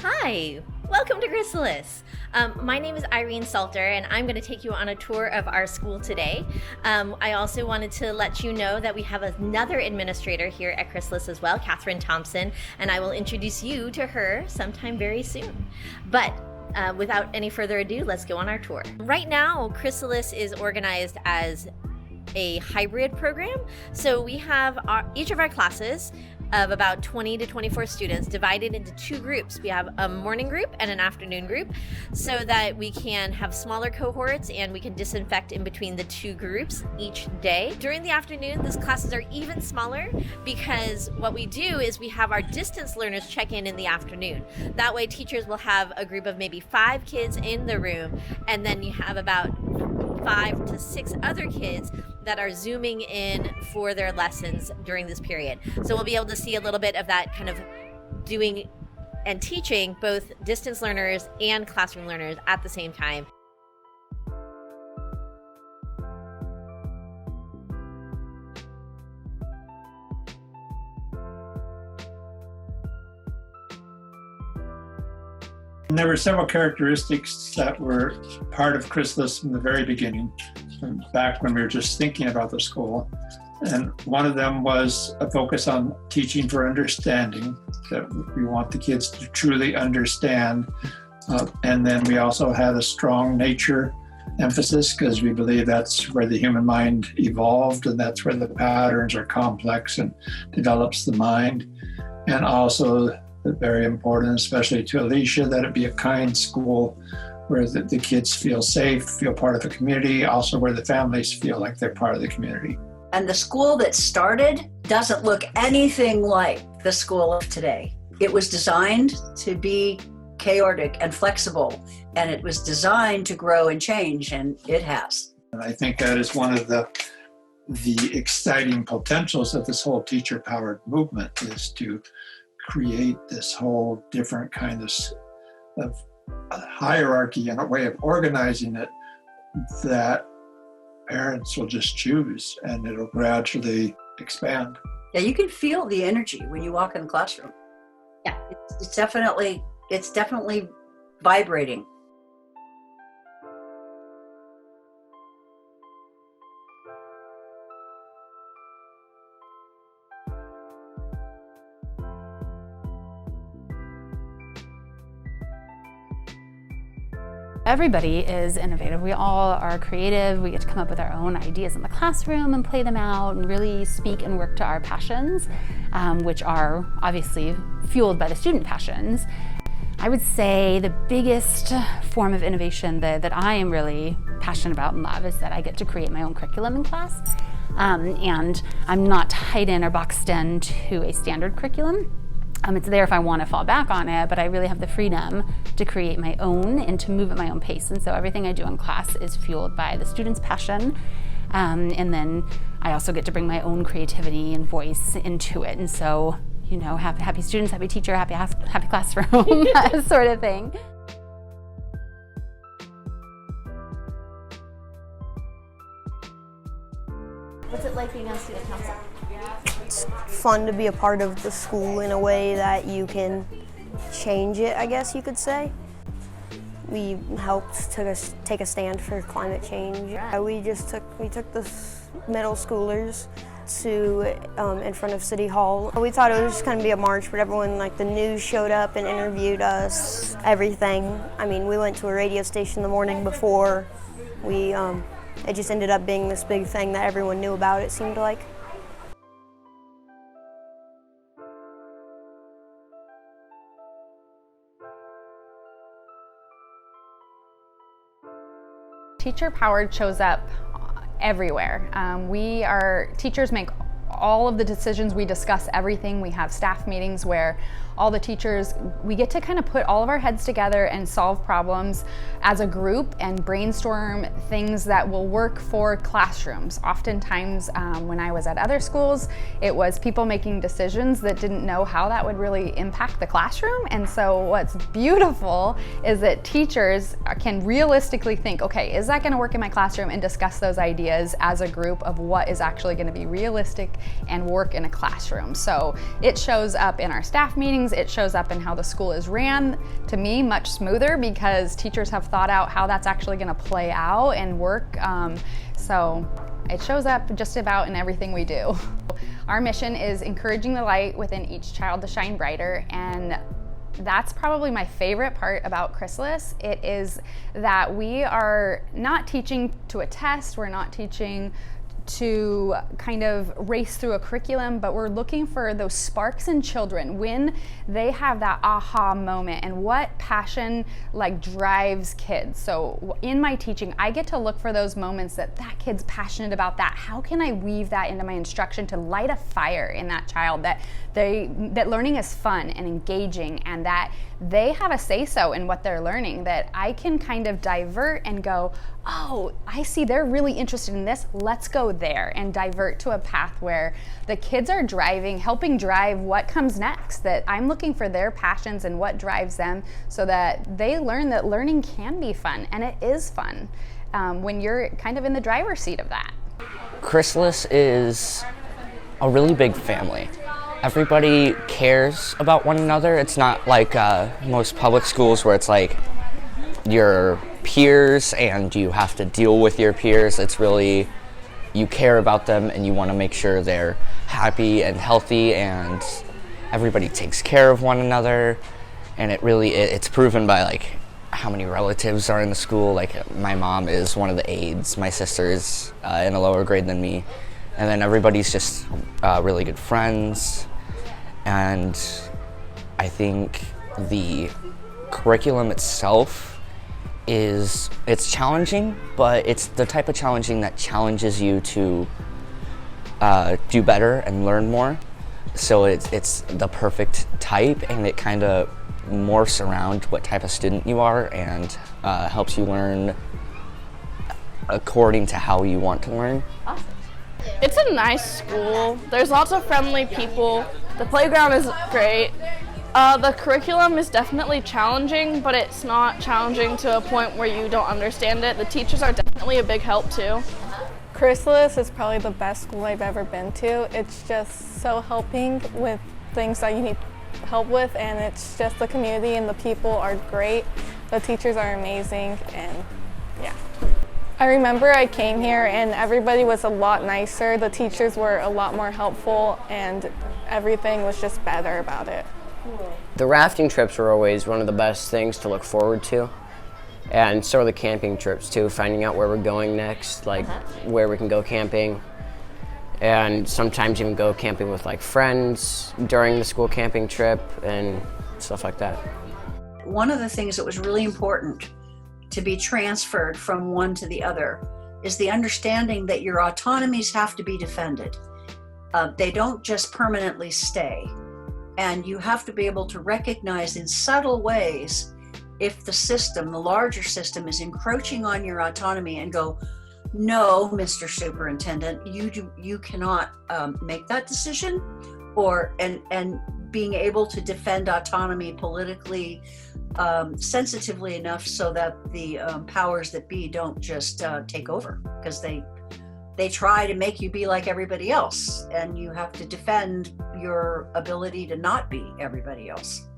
Hi, welcome to Chrysalis. My name is Irene Salter, and I'm going to take you on a tour of our school today. I also wanted to let you know that we have another administrator here at Chrysalis as well, Catherine Thompson, and I will introduce you to her sometime very soon. But without any further ado, let's go on our tour. Right now, Chrysalis is organized as a hybrid program. So we have each of our classes of about 20 to 24 students divided into two groups. We have a morning group and an afternoon group so that we can have smaller cohorts and we can disinfect in between the two groups each day. During the afternoon, these classes are even smaller because what we do is we have our distance learners check in the afternoon. That way teachers will have a group of maybe 5 kids in the room, and then you have about 5 to 6 other kids that are zooming in for their lessons during this period. So we'll be able to see a little bit of that kind of doing and teaching both distance learners and classroom learners at the same time. And there were several characteristics that were part of Chrysalis from the very beginning, back when we were just thinking about the school. And one of them was a focus on teaching for understanding, that we want the kids to truly understand. And then we also had a strong nature emphasis because we believe that's where the human mind evolved, and that's where the patterns are complex and develops the mind. And also, very important, especially to Alicia, that it be a kind school where the kids feel safe, feel part of the community, also where the families feel like they're part of the community. And the school that started doesn't look anything like the school of today. It was designed to be chaotic and flexible, and it was designed to grow and change, and it has. And I think that is one of the exciting potentials of this whole teacher-powered movement, is to create this whole different kind of hierarchy and a way of organizing it that parents will just choose, and it'll gradually expand. Yeah, you can feel the energy when you walk in the classroom. Yeah, it's definitely vibrating. Everybody is innovative. We all are creative. We get to come up with our own ideas in the classroom and play them out and really speak and work to our passions, which are obviously fueled by the student passions. I would say the biggest form of innovation that I am really passionate about and love is that I get to create my own curriculum in class. And I'm not tied in or boxed in to a standard curriculum. It's there if I want to fall back on it, but I really have the freedom to create my own and to move at my own pace. And so everything I do in class is fueled by the students' passion. And then I also get to bring my own creativity and voice into it. And so, you know, happy students, happy teacher, happy classroom, that sort of thing. What's it like being on student council? It's fun to be a part of the school in a way that you can change it, I guess you could say. We helped take a stand for climate change. We took the middle schoolers to in front of City Hall. We thought it was just going to be a march, but everyone, like the news showed up and interviewed us, everything. I mean, we went to a radio station the morning before. It just ended up being this big thing that everyone knew about, it seemed like. Teacher-Powered shows up everywhere. Teachers make all of the decisions. We discuss everything. We have staff meetings where all the teachers, we get to kind of put all of our heads together and solve problems as a group and brainstorm things that will work for classrooms. Oftentimes, when I was at other schools, it was people making decisions that didn't know how that would really impact the classroom. And so what's beautiful is that teachers can realistically think, okay, is that going to work in my classroom, and discuss those ideas as a group of what is actually going to be realistic and work in a classroom. So it shows up in our staff meetings, it shows up in how the school is ran, to me much smoother because teachers have thought out how that's actually going to play out and work. So it shows up just about in everything we do. Our mission is encouraging the light within each child to shine brighter, and that's probably my favorite part about Chrysalis. It is that we are not teaching to a test, we're not teaching to kind of race through a curriculum, but we're looking for those sparks in children when they have that aha moment and what passion like drives kids. So in my teaching, I get to look for those moments that kid's passionate about that. How can I weave that into my instruction to light a fire in that child, that learning is fun and engaging and that they have a say-so in what they're learning, that I can kind of divert and go, oh, I see they're really interested in this, let's go there, and divert to a path where the kids are driving, helping drive what comes next, that I'm looking for their passions and what drives them so that they learn that learning can be fun, and it is fun when you're kind of in the driver's seat of that. Chrysalis is a really big family. Everybody cares about one another. It's not like most public schools where it's like your peers and you have to deal with your peers. It's really, you care about them and you want to make sure they're happy and healthy and everybody takes care of one another. And it's proven by like how many relatives are in the school. Like my mom is one of the aides, my sister's in a lower grade than me. And then everybody's just really good friends. And I think the curriculum itself it's challenging, but it's the type of challenging that challenges you to do better and learn more. So it's the perfect type, and it kind of morphs around what type of student you are and helps you learn according to how you want to learn. Awesome. It's a nice school. There's lots of friendly people. The playground is great. The curriculum is definitely challenging, but it's not challenging to a point where you don't understand it. The teachers are definitely a big help too. Chrysalis is probably the best school I've ever been to. It's just so helping with things that you need help with, and it's just the community and the people are great. The teachers are amazing, and yeah. I remember I came here and everybody was a lot nicer. The teachers were a lot more helpful and everything was just better about it. The rafting trips were always one of the best things to look forward to. And so are the camping trips too, finding out where we're going next, like where we can go camping. And sometimes even go camping with like friends during the school camping trip and stuff like that. One of the things that was really important to be transferred from one to the other is the understanding that your autonomies have to be defended. They don't just permanently stay. And you have to be able to recognize in subtle ways if the system, the larger system, is encroaching on your autonomy and go, no, Mr. Superintendent, you cannot make that decision, and being able to defend autonomy politically sensitively enough so that the powers that be don't just take over, because they try to make you be like everybody else, and you have to defend your ability to not be everybody else.